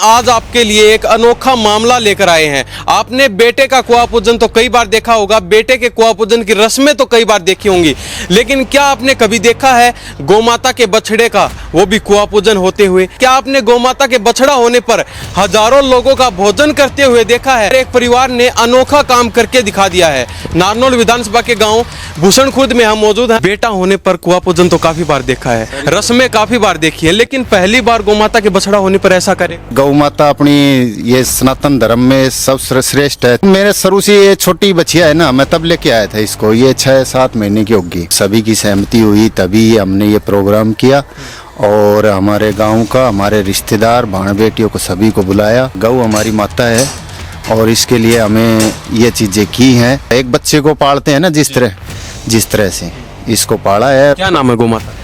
आज आपके लिए एक अनोखा मामला लेकर आए हैं। आपने बेटे का कुआं पूजन तो कई बार देखा होगा, बेटे के कुआं पूजन की रस्में तो कई बार देखी होंगी, लेकिन क्या आपने कभी देखा है गौमाता के बछड़े का, वो भी कुआं पूजन होते हुए? क्या आपने गौमाता के बछड़ा होने पर हजारों लोगों का भोजन करते हुए देखा है? एक परिवार ने अनोखा काम करके दिखा दिया है। नारनौल विधानसभा के गाँव भूषण खुर्द में हम मौजूद हैं। बेटा होने पर कुआं पूजन तो काफी बार देखा है, रस्में काफी बार देखी है, लेकिन पहली बार गौमाता के बछड़ा होने पर ऐसा करे? गौ माता अपनी ये सनातन धर्म में सबसे श्रेष्ठ है। मेरे शुरू से ये छोटी बच्चिया है ना, मैं तब लेके आया था इसको। ये 6-7 महीने की होगी। सभी की सहमति हुई तभी हमने ये प्रोग्राम किया और हमारे गांव का, हमारे रिश्तेदार, भाण बेटियों को सभी को बुलाया। गौ हमारी माता है और इसके लिए हमें ये चीजें की हैं। एक बच्चे को पालते हैं ना, जिस तरह से इसको पाला है। क्या नाम है गौमाता?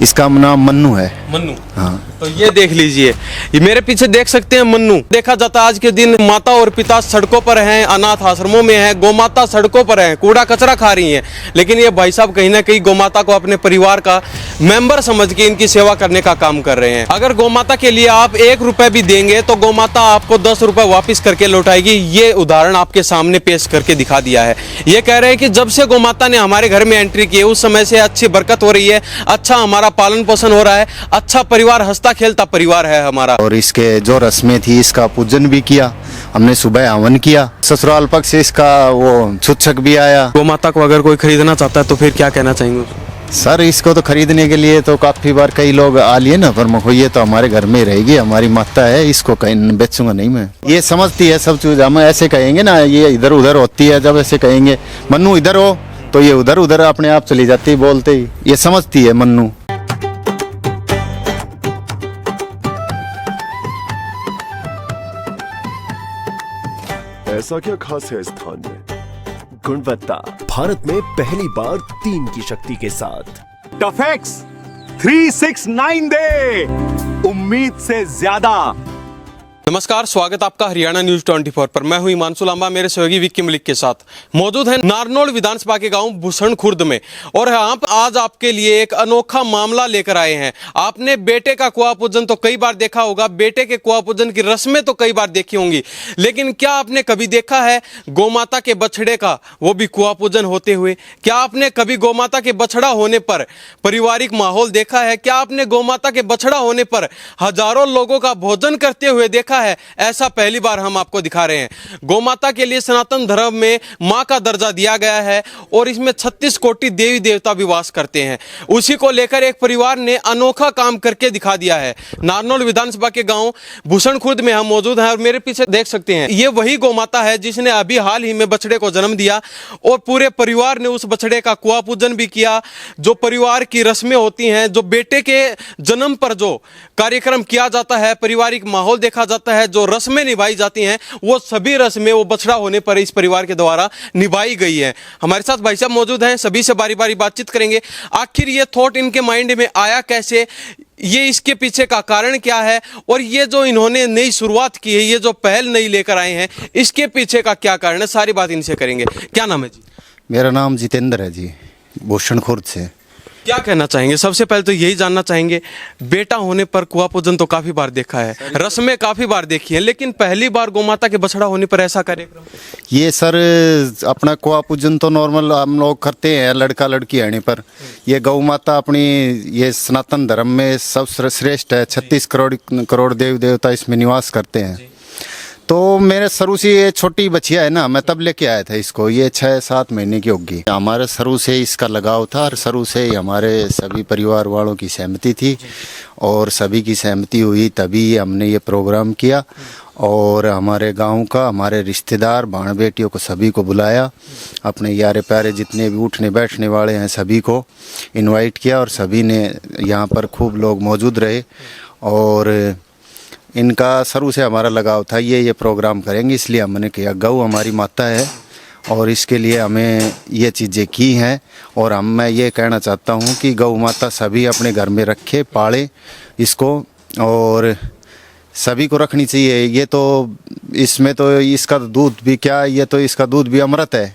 इसका नाम मन्नू है। मन्नू। हाँ, तो ये देख लीजिए, ये मेरे पीछे देख सकते हैं मन्नू। देखा जाता है आज के दिन माता और पिता सड़कों पर हैं, अनाथ आश्रमों में हैं, गौमाता सड़कों पर हैं, कूड़ा कचरा खा रही हैं, लेकिन ये भाई साहब कहीं ना कहीं गौमाता को अपने परिवार का मेंबर समझ के इनकी सेवा करने का काम कर रहे हैं। अगर गौमाता के लिए आप 1 रुपए भी देंगे तो गौमाता आपको 10 रुपए वापिस करके लौटाएगी। ये उदाहरण आपके सामने पेश करके दिखा दिया है। ये कह रहे हैं कि जब से गौमाता ने हमारे घर में एंट्री की है, उस समय से अच्छी बरकत हो रही है, अच्छा हमारा पालन पोषण हो रहा है, अच्छा परिवार, हंसता खेलता परिवार है हमारा। और इसके जो रस्में थी, इसका पूजन भी किया हमने। सुबह हवन किया, ससुराल पक्ष से इसका वो छुच्छक भी आया। गौमाता को अगर कोई खरीदना चाहता है तो फिर क्या कहना चाहेंगे? सर, इसको तो खरीदने के लिए तो काफी बार कई लोग आ लिए ना, पर मैं ये तो हमारे घर में रहेगी, हमारी माता है, इसको कहीं बेचूंगा नहीं मैं। ये समझती है सब चीज। हम ऐसे कहेंगे ना, ये इधर उधर होती है, जब ऐसे कहेंगे मन्नू इधर हो तो ये उधर उधर अपने आप चली जाती है बोलते ही। ये समझती है मन्नू। ऐसा क्या खास है इस स्थान में? गुणवत्ता भारत में पहली बार 3 की शक्ति के साथ। टफेक्स 369 दे, उम्मीद से ज्यादा। नमस्कार, स्वागत आपका हरियाणा न्यूज 24 पर। मैं हूं हिमांशु लांबा, मेरे सहयोगी विक्की मलिक के साथ मौजूद है नारनौल विधानसभा के गांव भूषण खुर्द में, और आप आज आपके लिए एक अनोखा मामला लेकर आए हैं। आपने बेटे का कुआं पूजन तो कई बार देखा होगा, बेटे के कुआं पूजन की रस्में तो कई बार देखी होंगी, लेकिन क्या आपने कभी देखा है गौमाता के बछड़े का, वो भी कुआं पूजन होते हुए? क्या आपने कभी गौमाता के बछड़ा होने पर पारिवारिक माहौल देखा है? क्या आपने गौमाता के बछड़ा होने पर हजारों लोगों का भोजन करते हुए देखा है? ऐसा पहली बार हम आपको दिखा रहे हैं। गौमाता के लिए सनातन धर्म में मां का दर्जा दिया गया है और इसमें 36 कोटि देवी देवता भी वास करते हैं। उसी को लेकर एक परिवार ने अनोखा काम करके दिखा दिया है। नारनौल विधानसभा के गांव भूषण खुर्द में हम मौजूद हैं और मेरे पीछे देख सकते हैं, ये वही गौमाता है जिसने अभी हाल ही में बछड़े को जन्म दिया और पूरे परिवार ने उस बछड़े का कुआं पूजन भी किया। जो परिवार की रस्में होती हैं, जो बेटे के जन्म पर जो कार्यक्रम किया जाता है, पारिवारिक माहौल देखा जाता है, जो रस्में निभाई जाती हैं, वो सभी रस्में वो बछड़ा होने पर इस परिवार के द्वारा निभाई गई है। हमारे साथ भाई साहब मौजूद हैं, सभी से बारी बारी बातचीत करेंगे। आखिर ये थॉट इनके माइंड में आया कैसे, ये इसके पीछे का कारण क्या है, और ये जो इन्होंने नई शुरुआत की है, ये जो पहल नई लेकर आए हैं, इसके पीछे का क्या कारण है, सारी बात इनसे करेंगे। क्या नाम है जी? मेरा नाम जितेंद्र है जी, भूषण खुर्द से। क्या कहना चाहेंगे? सबसे पहले तो यही जानना चाहेंगे, बेटा होने पर कुआं पूजन तो काफी बार देखा है, रस्में काफी बार देखी है, लेकिन पहली बार गौमाता के बछड़ा होने पर ऐसा कार्यक्रम? ये सर, अपना कुआं पूजन तो नॉर्मल हम लोग करते हैं लड़का लड़की आने पर। ये गौ माता अपनी ये सनातन धर्म में सबसे श्रेष्ठ है। 36 करोड़ देवी देवता इसमें निवास करते हैं। तो मेरे शुरू से ये छोटी बच्चिया है ना, मैं तब लेके आया था इसको। ये 6-7 महीने की होगी। हमारे शुरू से इसका लगाव था और शुरू से ही हमारे सभी परिवार वालों की सहमति थी और सभी की सहमति हुई तभी हमने ये प्रोग्राम किया और हमारे गांव का, हमारे रिश्तेदार, भाण बेटियों को सभी को बुलाया। अपने यारे प्यारे जितने भी उठने बैठने वाले हैं सभी को इनवाइट किया और सभी ने यहाँ पर खूब लोग मौजूद रहे। और इनका शुरू से हमारा लगाव था, ये प्रोग्राम करेंगे, इसलिए हमने किया। गौ हमारी माता है और इसके लिए हमें ये चीज़ें की हैं। और मैं ये कहना चाहता हूँ कि गौ माता सभी अपने घर में रखे, पाले इसको, और सभी को रखनी चाहिए। ये तो इसमें तो इसका दूध भी क्या, ये तो इसका दूध भी अमृत है।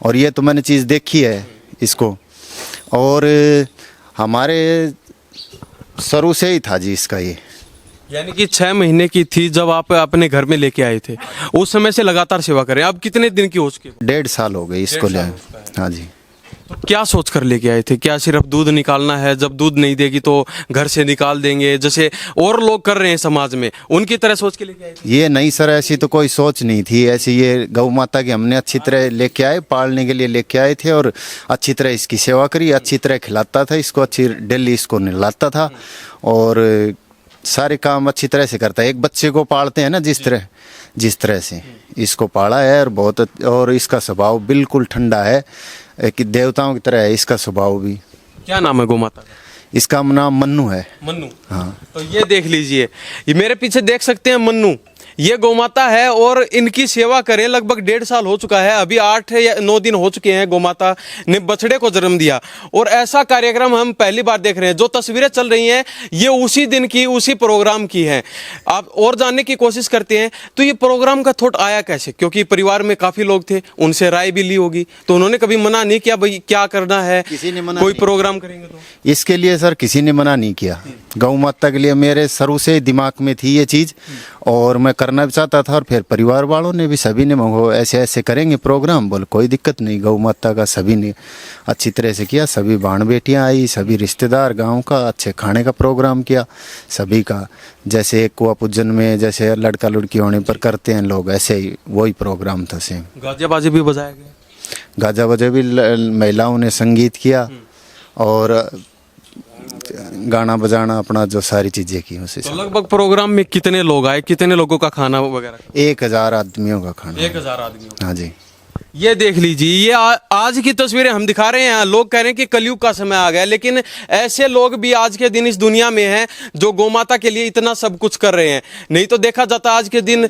और ये तो मैंने चीज़ देखी है इसको, और हमारे शुरू से ही था जी इसका। यानी कि 6 महीने की थी जब आप अपने घर में लेके आए थे, उस समय से लगातार सेवा करें। अब कितने दिन की हो चुकी है? 1.5 साल हो गए इसको ले। हाँ जी। तो क्या सोच कर लेके आए थे? क्या सिर्फ दूध निकालना है, जब दूध नहीं देगी तो घर से निकाल देंगे, जैसे और लोग कर रहे हैं समाज में, उनकी तरह सोच के लेके आए थे? ये नहीं सर, ऐसी तो कोई सोच नहीं थी। ऐसी ये गौ माता की हमने अच्छी तरह लेके आए, पालने के लिए लेके आए थे और अच्छी तरह इसकी सेवा करी, अच्छी तरह खिलाता था इसको, अच्छी डेली इसको नहलाता था और सारे काम अच्छी तरह से करता है। एक बच्चे को पालते हैं ना जिस तरह से इसको पाला है और और इसका स्वभाव बिल्कुल ठंडा है कि देवताओं की तरह है इसका स्वभाव भी। क्या नाम है गौ माता का? इसका नाम मन्नू है। मन्नू। हाँ। तो ये देख लीजिए, ये मेरे पीछे देख सकते हैं मन्नू, ये गौमाता है और इनकी सेवा करें लगभग 1.5 साल हो चुका है। अभी 8 या 9 दिन हो चुके हैं गौमाता ने बछड़े को जन्म दिया और ऐसा कार्यक्रम हम पहली बार देख रहे हैं। जो तस्वीरें चल रही हैं ये उसी दिन की, उसी प्रोग्राम की हैं। आप और जानने की कोशिश करते हैं तो ये प्रोग्राम का थॉट आया कैसे? क्योंकि परिवार में काफी लोग थे, उनसे राय भी ली होगी, तो उन्होंने कभी मना नहीं किया भाई क्या करना है, किसी ने मना कोई नहीं प्रोग्राम करेंगे तो? इसके लिए सर किसी ने मना नहीं किया। गौ माता के लिए मेरे शुरू से दिमाग में थी ये चीज़ और मैं करना भी चाहता था और फिर परिवार वालों ने भी, सभी ने मंगो ऐसे ऐसे करेंगे प्रोग्राम, बोले कोई दिक्कत नहीं। गौ माता का सभी ने अच्छी तरह से किया, सभी बाण बेटियाँ आई, सभी रिश्तेदार गांव का, अच्छे खाने का प्रोग्राम किया सभी का। जैसे कुआ पूजन में जैसे लड़का लड़की होने पर करते हैं लोग, ऐसे ही वही प्रोग्राम था सेम। गाजा बाजे भी बजाया गया? गाजा बजे भी महिलाओं ने संगीत किया और गाना बजाना अपना जो सारी चीजें की उसी तो से। लगभग प्रोग्राम में कितने लोग आए, कितने लोगों का खाना वगैरह? 1000 आदमियों का खाना। 1000 आदमी। हाँ जी। ये देख लीजिए, ये आज की तस्वीरें हम दिखा रहे हैं। लोग कह रहे हैं कि कलयुग का समय आ गया, लेकिन ऐसे लोग भी आज के दिन इस दुनिया में हैं जो गोमाता के लिए इतना सब कुछ कर रहे हैं। नहीं तो देखा जाता आज के दिन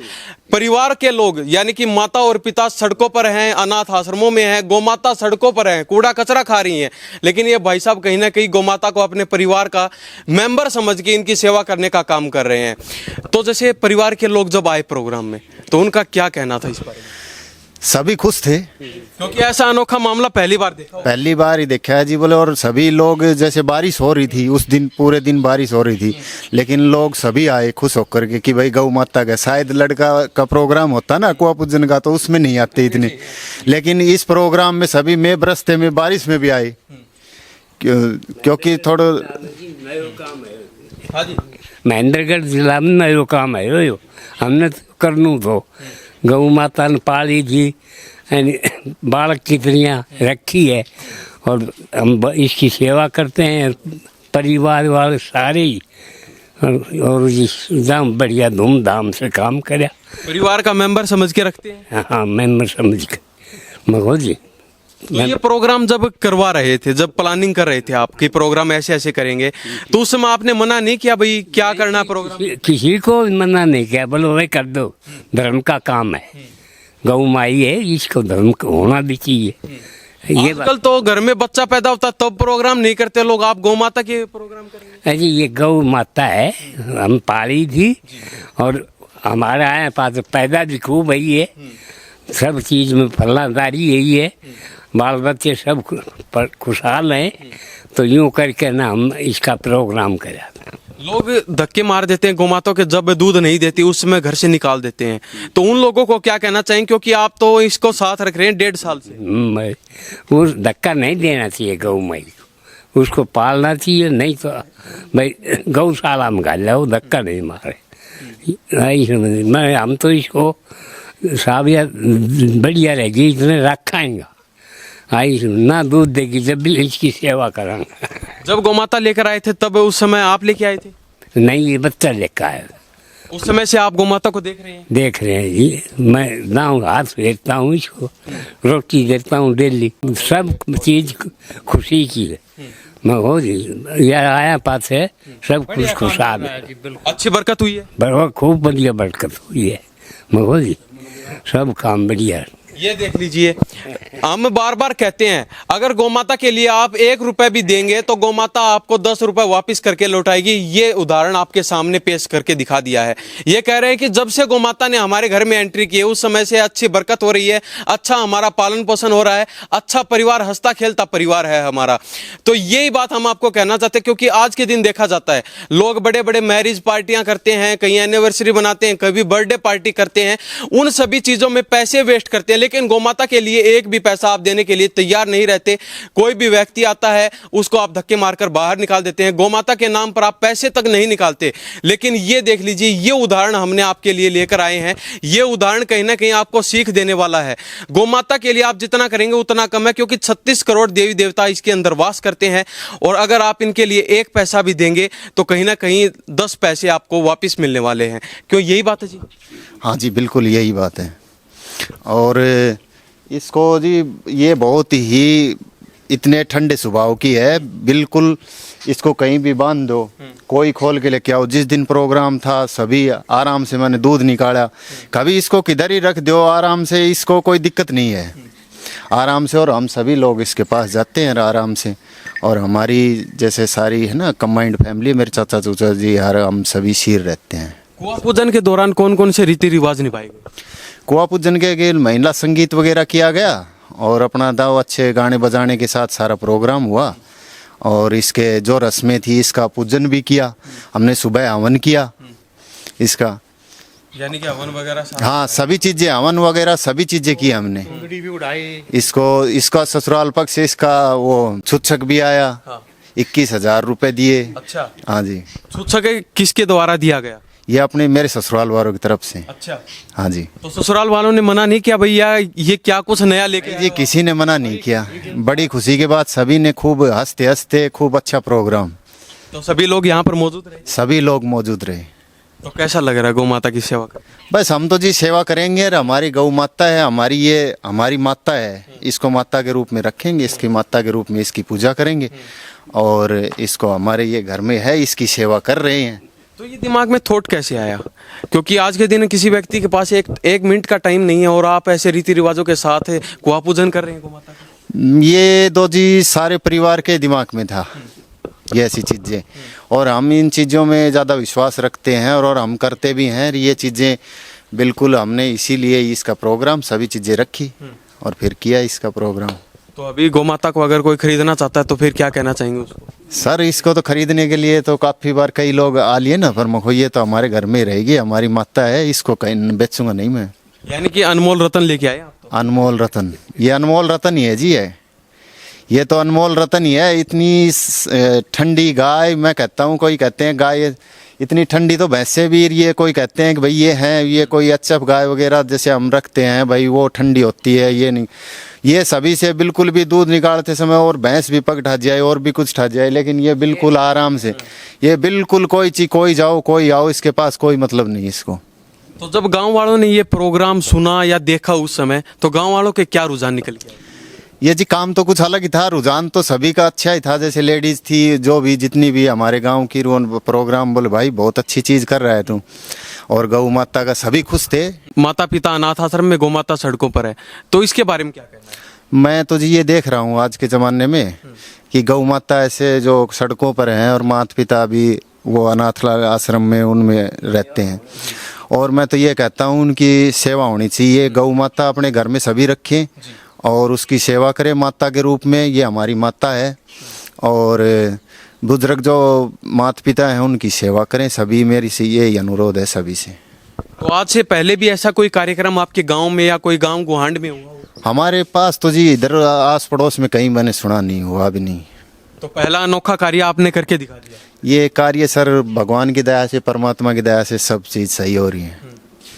परिवार के लोग यानी कि माता और पिता सड़कों पर हैं, अनाथ आश्रमों में हैं, गोमाता सड़कों पर हैं, कूड़ा कचरा खा रही हैं। लेकिन ये भाई साहब कहीं ना कहीं गोमाता को अपने परिवार का मेंबर समझ के इनकी सेवा करने का काम कर रहे हैं। तो जैसे परिवार के लोग जब आए प्रोग्राम में तो उनका क्या कहना था इस बारे में? सभी खुश थे क्योंकि ऐसा अनोखा मामला पहली बार देखा। पहली बार ही देखा है जी, बोले। और सभी लोग, जैसे बारिश हो रही थी उस दिन, पूरे दिन बारिश हो रही थी, लेकिन लोग सभी आए खुश होकर के कि भाई गौ माता का। शायद लड़का का प्रोग्राम होता ना कुआ पूजन का, तो उसमें नहीं आते इतने, लेकिन इस प्रोग्राम में सभी में बरसते में बारिश में भी आए क्योंकि थोड़ा। हाँ जी। महेंद्रगढ़ जिला में नयो काम है यो हमने करनू तो गौ माता ने पाली थी, बालक की तरह रखी है और हम इसकी सेवा करते हैं परिवार वाले सारे ही, और एकदम बढ़िया धूमधाम से काम करे। परिवार का मेंबर समझ के रखते हैं? हाँ, मेंबर समझ के। मगो जी, तो ये प्रोग्राम जब करवा रहे थे, जब प्लानिंग कर रहे थे आप कि प्रोग्राम ऐसे ऐसे करेंगे, तो उस समय आपने मना नहीं किया भाई क्या करना प्रोग्राम? किसी को मना नहीं किया, बोलो भाई कर दो, धर्म का काम है, गौ माई है, इसको धर्म होना भी चाहिए। ये आजकल तो घर में बच्चा पैदा होता तब प्रोग्राम नहीं करते लोग, आप गौ माता के प्रोग्राम करेंगे? अजी ये गौ माता है, हम पाली थी और हमारे यहाँ पास पैदा भी खूब है, ये सब चीज़ में फलदारी यही है, बाल बच्चे सब खुशहाल हैं, तो यूँ करके ना हम इसका प्रोग्राम करा। लोग धक्के मार देते हैं गोमाता के, जब दूध नहीं देती उस समय घर से निकाल देते हैं, तो उन लोगों को क्या कहना चाहिए? क्योंकि आप तो इसको साथ रख रहे हैं 1.5 साल से। वो धक्का नहीं देना चाहिए गौ माई को, उसको पालना चाहिए, नहीं तो भाई गौशाला में घाल लो, धक्का नहीं मारे। मैं हम तो इसको साहब यार बढ़िया रहेगी, इतने रखाएंगा, आई ना दूध देगी जब भी इसकी सेवा करांगा। जब गोमाता लेकर आए थे तब उस समय आप लेके आए थे? नहीं, ये बच्चा लेकर आया। उस समय से आप गोमाता को देख रहे हैं? देख रहे हैं जी, मैं ना हाथ फेरता हूँ इसको, रोटी देता हूँ डेली, सब चीज़ खुशी की है। मैं हो जी यार आया पास है, सब कुछ खुशहाल है, अच्छी बरकत हुई है, बड़ा खूब बढ़िया बरकत हुई है। मैं हो जी सब काम बढ़िया। ये देख लीजिए, हम बार बार कहते हैं अगर गौमाता के लिए आप 1 रुपए भी देंगे तो गौमाता आपको 10 रुपए वापस करके लौटाएगी। ये उदाहरण आपके सामने पेश करके दिखा दिया है। ये कह रहे हैं कि जब से गौमाता ने हमारे घर में एंट्री की है उस समय से अच्छी बरकत हो रही है, अच्छा हमारा पालन पोषण हो रहा है, अच्छा परिवार, हंसता खेलता परिवार है हमारा। तो यही बात हम आपको कहना चाहते हैं, क्योंकि आज के दिन देखा जाता है लोग बड़े बड़े मैरिज पार्टियां करते हैं, कहीं एनिवर्सरी बनाते हैं, कभी बर्थडे पार्टी करते हैं, उन सभी चीजों में पैसे वेस्ट करते हैं, लेकिन गौमाता के लिए एक भी पैसा आप देने के लिए तैयार नहीं रहते। कोई भी व्यक्ति आता है उसको आप धक्के मारकर बाहर निकाल देते हैं, गौमाता के नाम पर आप पैसे तक नहीं निकालते। लेकिन ये देख लीजिए, ये उदाहरण हमने आपके लिए लेकर आए हैं। ये उदाहरण कहीं ना कहीं आपको सीख देने वाला है। गौमाता के लिए आप जितना करेंगे उतना कम है, क्योंकि 36 करोड़ देवी देवता इसके अंदर वास करते हैं, और अगर आप इनके लिए 1 पैसा भी देंगे तो कहीं ना कहीं 10 पैसे आपको वापस मिलने वाले हैं। क्यों, यही बात है जी? हाँ जी, बिल्कुल यही बात है। और इसको जी ये बहुत ही इतने ठंडे स्वभाव की है, बिल्कुल इसको कहीं भी बांध दो, कोई खोल के लेके आओ। जिस दिन प्रोग्राम था सभी आराम से मैंने दूध निकाला, कभी इसको किधर ही रख दो आराम से, इसको कोई दिक्कत नहीं है आराम से। और हम सभी लोग इसके पास जाते हैं आराम से। और हमारी जैसे सारी है ना कंबाइंड फैमिली, मेरे चाचा चूचा जी हर हम सभी शीर रहते हैं। कुआं पूजन के दौरान कौन कौन से रीति रिवाज निभाए गए? कुआं पूजन के महिला संगीत वगैरह किया गया, और अपना दाव अच्छे गाने बजाने के साथ सारा प्रोग्राम हुआ। और इसके जो रस्में थी इसका पूजन भी किया हमने, सुबह हवन किया इसका, यानी कि हवन वगैरह हाँ सभी चीजें, हवन वगैरह सभी चीजें की हमने। इसको इसका ससुराल पक्ष से इसका वो छुच्छक भी आया, 21,000 रुपए दिए। अच्छा, हाँ जी। छुच्छक किसके द्वारा दिया गया? ये अपने मेरे ससुराल वालों की तरफ से। अच्छा, हाँ जी। तो ससुराल वालों ने मना नहीं किया भैया ये क्या कुछ नया लेके? जी किसी ने मना नहीं किया, बड़ी खुशी के बाद सभी ने खूब हंसते हंसते, खूब अच्छा प्रोग्राम। तो सभी लोग यहाँ पर मौजूद रहे? सभी लोग मौजूद रहे। तो कैसा लग रहा है गौ माता की सेवा कर? बस हम तो जी सेवा करेंगे, और हमारी गौ माता है, हमारी ये हमारी माता है, इसको माता के रूप में रखेंगे, इसकी माता के रूप में इसकी पूजा करेंगे, और इसको हमारे ये घर में है, इसकी सेवा कर रहे हैं। तो ये दिमाग में थॉट कैसे आया? क्योंकि आज के दिन किसी व्यक्ति के पास एक मिनट का टाइम नहीं है, और आप ऐसे रीति रिवाजों के साथ कुआं पूजन कर रहे हैं गौ माता का। ये दो जी सारे परिवार के दिमाग में था ये ऐसी चीज़ें, और हम इन चीज़ों में ज़्यादा विश्वास रखते हैं, और हम करते भी हैं ये चीज़ें। बिल्कुल हमने इसीलिए इसका प्रोग्राम सभी चीज़ें रखी और फिर किया इसका प्रोग्राम। तो अभी गौ माता को अगर कोई खरीदना चाहता है तो फिर क्या कहना चाहेंगे उसको? सर इसको तो खरीदने के लिए तो काफ़ी बार कई लोग आ लिए ना, पर मखो ये तो हमारे घर में ही रहेगी, हमारी माता है, इसको कहीं बेचूंगा नहीं मैं। यानी कि अनमोल रतन लेके आए आप तो? अनमोल रतन, ये अनमोल रतन ही है जी, है ये तो अनमोल रतन ही है। इतनी ठंडी गाय, मैं कहता हूँ, कोई कहते हैं गाय इतनी ठंडी तो भैंस से भी, ये कोई कहते हैं कि भाई ये है, ये कोई अच्छा गाय वगैरह जैसे हम रखते हैं भाई वो ठंडी होती है, ये नहीं। ये सभी से बिल्कुल भी दूध निकालते समय और भैंस भी पग ढा जाए और भी कुछ ढा जाए, लेकिन ये बिल्कुल आराम से, ये बिल्कुल कोई चीज, कोई जाओ कोई आओ, इसके पास कोई मतलब नहीं इसको। तो जब गांव वालों ने ये प्रोग्राम सुना या देखा उस समय, तो गांव वालों के क्या रुझान निकल गया? ये जी काम तो कुछ अलग ही था, रुझान तो सभी का अच्छा ही था। जैसे लेडीज थी जो भी जितनी भी हमारे गांव की, प्रोग्राम बोले भाई बहुत अच्छी चीज़ कर रहा है तू, और गौ माता का सभी खुश थे। माता पिता अनाथ आश्रम में, गौ माता सड़कों पर है, तो इसके बारे में क्या कहना है? मैं तो जी ये देख रहा हूँ आज के ज़माने में कि गौ माता ऐसे जो सड़कों पर हैं और माता पिता भी वो अनाथ आश्रम में उनमें रहते हैं, और मैं तो ये कहता हूँ उनकी सेवा होनी चाहिए। गौ माता अपने घर में सभी रखें और उसकी सेवा करें माता के रूप में, ये हमारी माता है। और बुजुर्ग जो माता पिता हैं उनकी सेवा करें सभी, मेरी से यही अनुरोध है सभी से। तो आज से पहले भी ऐसा कोई कार्यक्रम आपके गांव में या कोई गांव गुहांड में हुआ? हमारे पास तो जी इधर आस पड़ोस में कहीं मैंने सुना नहीं, हुआ भी नहीं। तो पहला अनोखा कार्य आपने करके दिखा दिया। ये कार्य सर भगवान की दया से, परमात्मा की दया से सब चीज़ सही हो रही है।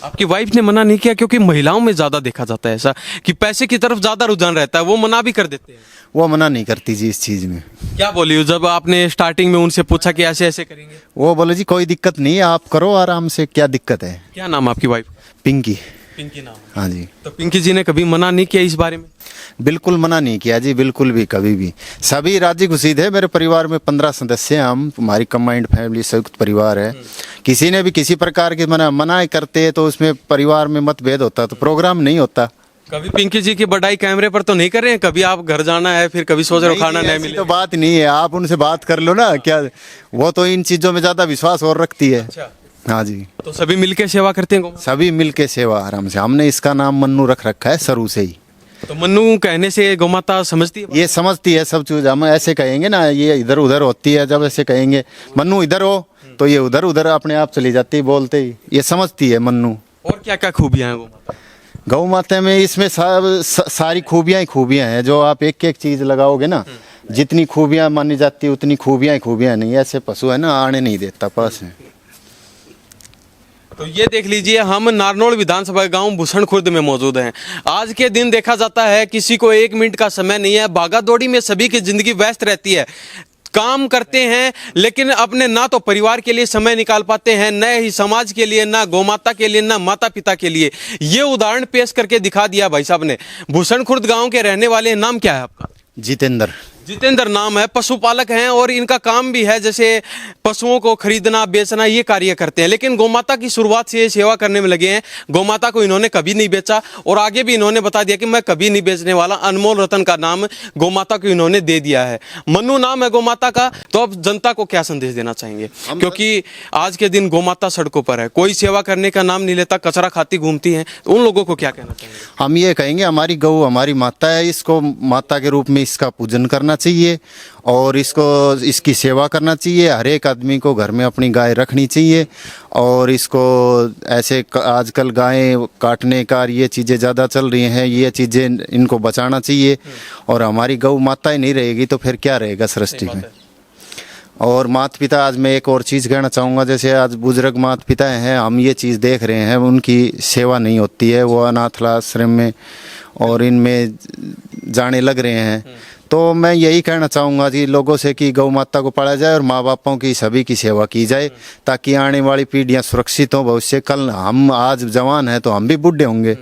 आपकी वाइफ ने मना नहीं किया? क्योंकि महिलाओं में ज्यादा देखा जाता है ऐसा कि पैसे की तरफ ज्यादा रुझान रहता है, वो मना भी कर देते हैं। वो मना नहीं करती जी इस चीज़ में। क्या बोली जब आपने स्टार्टिंग में उनसे पूछा कि ऐसे ऐसे करेंगे? वो बोले जी कोई दिक्कत नहीं, आप करो आराम से, क्या दिक्कत है। क्या नाम आपकी वाइफ? पिंकी। पिंकी नाम? हाँ जी। तो पिंकी जी ने कभी मना नहीं किया इस बारे में? बिल्कुल मना नहीं किया जी, बिल्कुल भी, कभी भी। सभी राजी खुशी थे। मेरे परिवार में 15 सदस्य हैं हम, हमारी कंबाइंड फैमिली, संयुक्त परिवार है। किसी ने भी किसी प्रकार के मना करते तो उसमें परिवार में मतभेद होता तो प्रोग्राम नहीं होता। कभी पिंकी जी की बढ़ाई कैमरे पर तो नहीं कर रहे हैं? कभी आप घर जाना है, फिर कभी सोच रहे हो खाना नहीं ऐसी मिले? तो बात नहीं है, आप उनसे बात कर लो ना, क्या वो तो इन चीजों में ज्यादा विश्वास और रखती है। अच्छा, हाँ जी, तो सभी मिलके सेवा करते हैं गौ? सभी मिलके सेवा आराम से। हमने इसका नाम मन्नू रख रखा है शुरू से ही। तो मन्नू कहने से गौ माता समझती है? ये समझती है सब चीज। हम ऐसे कहेंगे ना, ये इधर उधर होती है, जब ऐसे कहेंगे मन्नू इधर हो, तो ये उधर उधर अपने आप चली जाती है बोलते ही। ये समझती है मन्नू। और क्या क्या खूबियां हैं गौ माता? गौ माता में इसमें सारी खूबियां ही खूबियां हैं। जो आप एक एक चीज लगाओगे ना, जितनी खूबियां मानी जाती है उतनी खूबियां ही खूबियां नहीं। ऐसे पशु है ना, आने नहीं देता पास में। तो ये देख लीजिए, हम नारनौल विधानसभा गांव भूषण खुर्द में मौजूद हैं। आज के दिन देखा जाता है किसी को 1 मिनट का समय नहीं है। भागा दौड़ी में सभी की जिंदगी व्यस्त रहती है, काम करते हैं, लेकिन अपने ना तो परिवार के लिए समय निकाल पाते हैं, न ही समाज के लिए, ना गौ माता के लिए, ना माता पिता के लिए। ये उदाहरण पेश करके दिखा दिया भाई साहब ने। भूषण खुर्द गांव के रहने वाले हैं। नाम क्या है आपका? जितेंद्र। जितेंद्र नाम है, पशुपालक हैं और इनका काम भी है जैसे पशुओं को खरीदना बेचना, ये कार्य करते हैं। लेकिन गौमाता की शुरुआत से ये सेवा करने में लगे हैं। गौमाता को इन्होंने कभी नहीं बेचा और आगे भी इन्होंने बता दिया कि मैं कभी नहीं बेचने वाला। अनमोल रतन का नाम गौमाता को इन्होंने दे दिया है। मन्नू नाम है गौमाता का। तो अब जनता को क्या संदेश देना चाहेंगे? क्योंकि आज के दिन गौमाता सड़कों पर है, कोई सेवा करने का नाम नहीं लेता, कचरा खाती घूमती है। तो उन लोगों को क्या कहना चाहेंगे? हम ये कहेंगे हमारी गौ हमारी माता है, इसको माता के रूप में इसका पूजन करना चाहिए और इसको इसकी सेवा करना चाहिए। हर एक आदमी को घर में अपनी गाय रखनी चाहिए और इसको ऐसे आजकल गायें काटने का ये चीज़ें ज़्यादा चल रही हैं, ये चीज़ें इनको बचाना चाहिए। और हमारी गौ माता ही नहीं रहेगी तो फिर क्या रहेगा सृष्टि में। और माता पिता, आज मैं एक और चीज़ कहना चाहूँगा, जैसे आज बुजुर्ग माता पिता हैं, हम ये चीज़ देख रहे हैं, उनकी सेवा नहीं होती है, वो अनाथ आश्रम में और इनमें जाने लग रहे हैं। तो मैं यही कहना चाहूँगा कि लोगों से कि गौ माता को पाला जाए और माँ बापों की सभी की सेवा की जाए, ताकि आने वाली पीढ़ियाँ सुरक्षित हों। भविष्य कल हम आज जवान हैं तो हम भी बूढ़े होंगे,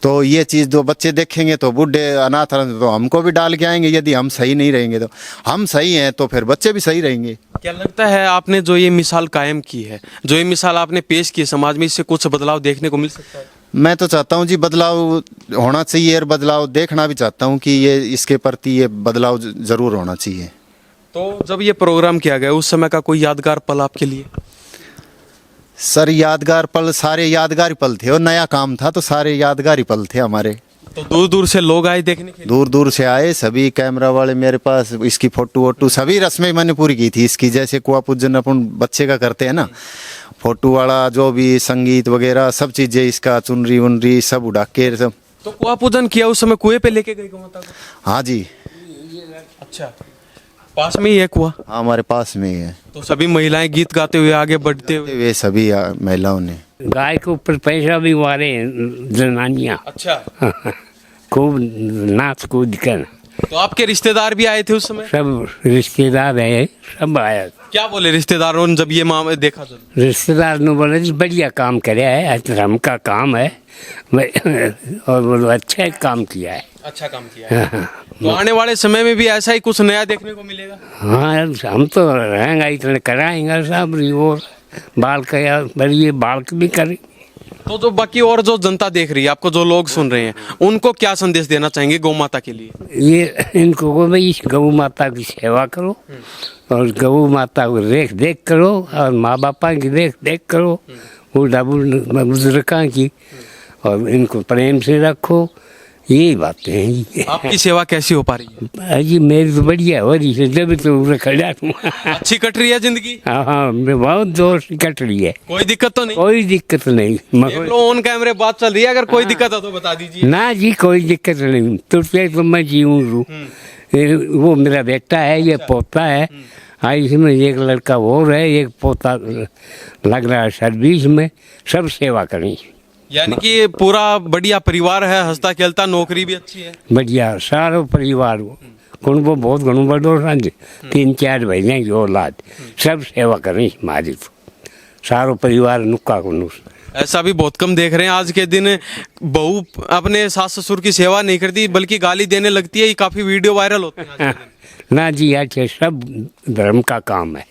तो ये चीज़ जो बच्चे देखेंगे तो बूढ़े अनाथ तो हमको भी डाल के आएंगे। यदि हम सही नहीं रहेंगे तो हम सही हैं तो फिर बच्चे भी सही रहेंगे। क्या लगता है आपने जो ये मिसाल कायम की है, जो ये मिसाल आपने पेश की समाज में, इससे कुछ बदलाव देखने को मिल सकता है? मैं तो चाहता हूँ जी बदलाव होना चाहिए और बदलाव देखना भी चाहता हूँ कि ये इसके प्रति ये बदलाव ज़रूर होना चाहिए। तो जब ये प्रोग्राम किया गया उस समय का कोई यादगार पल आपके लिए? सर यादगार पल, सारे यादगार पल थे और नया काम था तो सारे यादगार पल थे हमारे। तो दूर दूर से लोग आए देखने के लिए? दूर दूर से आए सभी, कैमरा वाले मेरे पास, इसकी फोटो वोटो सभी रस्में मैंने पूरी की थी इसकी। जैसे कुआ पूजन अपन बच्चे का करते हैं ना, फोटो वाला जो भी संगीत वगैरह सब चीज़ें, इसका चुनरी वुनरी सब उड़ा के सब। तो कुआ पूजन किया उस समय कुएं पे लेके गए गौ माता को? हाँ जी, अच्छा, पास में ही है कुआ? हाँ हमारे पास में ही है। तो सभी महिलाएं गीत गाते हुए आगे बढ़ते हुए? वे सभी महिलाओं ने। गाय के ऊपर पैसा भी मारे हैं जनानियाँ। अच्छा, खूब नाच कूद कर। तो आपके रिश्तेदार भी आए थे उस समय? सब रिश्तेदार है, सब आया। क्या बोले रिश्तेदारों ने जब ये मामला देखा? तो रिश्तेदार ने बोला जी बढ़िया काम कराया है, धर्म का काम है और बोलो अच्छा काम किया है। अच्छा काम किया है। तो आने वाले समय में भी ऐसा ही कुछ नया देखने को मिलेगा? हाँ हम तो रहेंगे इतने कराएंगे सब, वो बाल का बढ़िए बाल भी करेंगे। तो जो बाकी और जो जनता देख रही है आपको, जो लोग सुन रहे हैं, उनको क्या संदेश देना चाहेंगे गौ माता के लिए? ये इनको को भाई गौ माता की सेवा करो और गौ माता को देख देख करो और माँ बापा की देख देख करो, बूढ़ा बुजुर्गों की, और इनको प्रेम से रखो। यही बातें हैं जी। आपकी सेवा कैसी हो पा रही है? जी मेरी तो बढ़िया हो रही है, जब तो खड़ा हूँ। अच्छी कट रही है जिंदगी? हाँ बहुत जोर से कट रही है, कोई दिक्कत तो नहीं? कोई दिक्कत नहीं। देख लो ऑन कैमरे बात चल रही है, अगर कोई दिक्कत है तो बता दीजिए। ना जी कोई दिक्कत नहीं, तो मैं जीऊँ। वो मेरा बेटा है, ये पोता है। हाँ इसमें एक लड़का और है, एक पोता लग रहा है सर्विस में। सब सेवा करें, यानी कि पूरा बढ़िया परिवार है, हंसता खेलता, नौकरी भी अच्छी है, बढ़िया सारो परिवार। कुंबो बहुत घणो बड़ो संज, 3-4 भाई की औलाद, सब सेवा करें हमारी। तो सारो परिवार नुक्का को ऐसा भी बहुत कम देख रहे हैं आज के दिन। बहू अपने सास ससुर की सेवा नहीं करती बल्कि गाली देने लगती है। ये काफी वीडियो वायरल होते हैं आज के दिन। ना जी, अच्छा सब धर्म का काम है।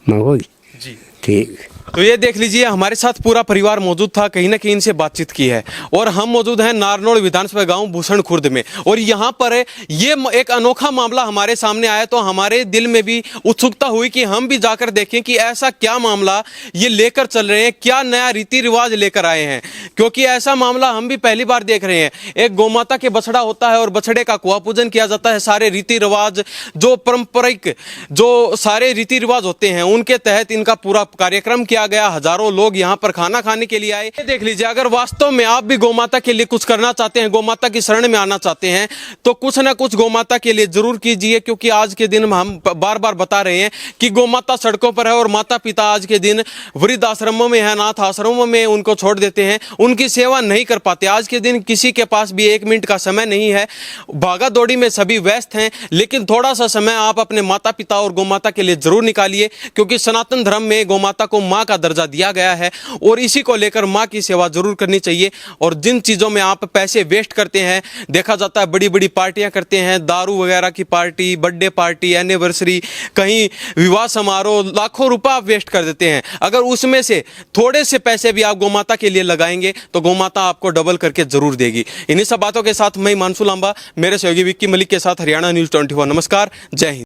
मैं जी ठीक। तो ये देख लीजिए, हमारे साथ पूरा परिवार मौजूद था, कहीं ना कहीं इनसे बातचीत की है। और हम मौजूद हैं नारनौल विधानसभा गांव भूषण खुर्द में, और यहाँ पर ये एक अनोखा मामला हमारे सामने आया, तो हमारे दिल में भी उत्सुकता हुई कि हम भी जाकर देखें कि ऐसा क्या मामला ये लेकर चल रहे हैं, क्या नया रीति रिवाज लेकर आए हैं, क्योंकि ऐसा मामला हम भी पहली बार देख रहे हैं। एक गौमाता के बछड़ा होता है और बछड़े का कुआ पूजन किया जाता है, सारे रीति रिवाज जो पारंपरिक जो सारे रीति रिवाज होते हैं उनके तहत इनका पूरा कार्यक्रम किया गया। हजारों लोग यहाँ पर खाना खाने के लिए आए। ये देख लीजिए, अगर वास्तव में आप भी गौमाता के लिए कुछ करना चाहते हैं, गौमाता की शरण में आना चाहते हैं, तो कुछ ना कुछ गौमाता के लिए जरूर कीजिए, क्योंकि आज के दिन हम बार बार बता रहे हैं कि गौमाता सड़कों पर है और माता पिता आज के दिन वृद्ध आश्रमों में है, अनाथ आश्रमों में उनको छोड़ देते हैं, उनकी सेवा नहीं कर पाते। आज के दिन किसी के पास भी 1 मिनट का समय नहीं है, भागा दौड़ी में सभी व्यस्त हैं, लेकिन थोड़ा सा समय आप अपने माता पिता और गौमाता के लिए जरूर निकालिए, क्योंकि सनातन धर्म में गौमाता को मां का दर्जा दिया गया है और इसी को लेकर मां की सेवा जरूर करनी चाहिए। और जिन चीजों में आप पैसे वेस्ट करते हैं, देखा जाता है बड़ी बड़ी पार्टियां करते हैं, दारू वगैरह की पार्टी, बर्थडे पार्टी, एनिवर्सरी, कहीं विवाह समारोह, लाखों रुपए आप वेस्ट कर देते हैं। अगर उसमें से थोड़े से पैसे भी आप गौमाता के लिए लगाएंगे तो गौमाता आपको डबल करके जरूर देगी। इन्हीं सब बातों के साथ मैं हिमांशु लांबा, मेरे सहयोगी विक्की मलिक के साथ हरियाणा न्यूज 24। नमस्कार, जय हिंद।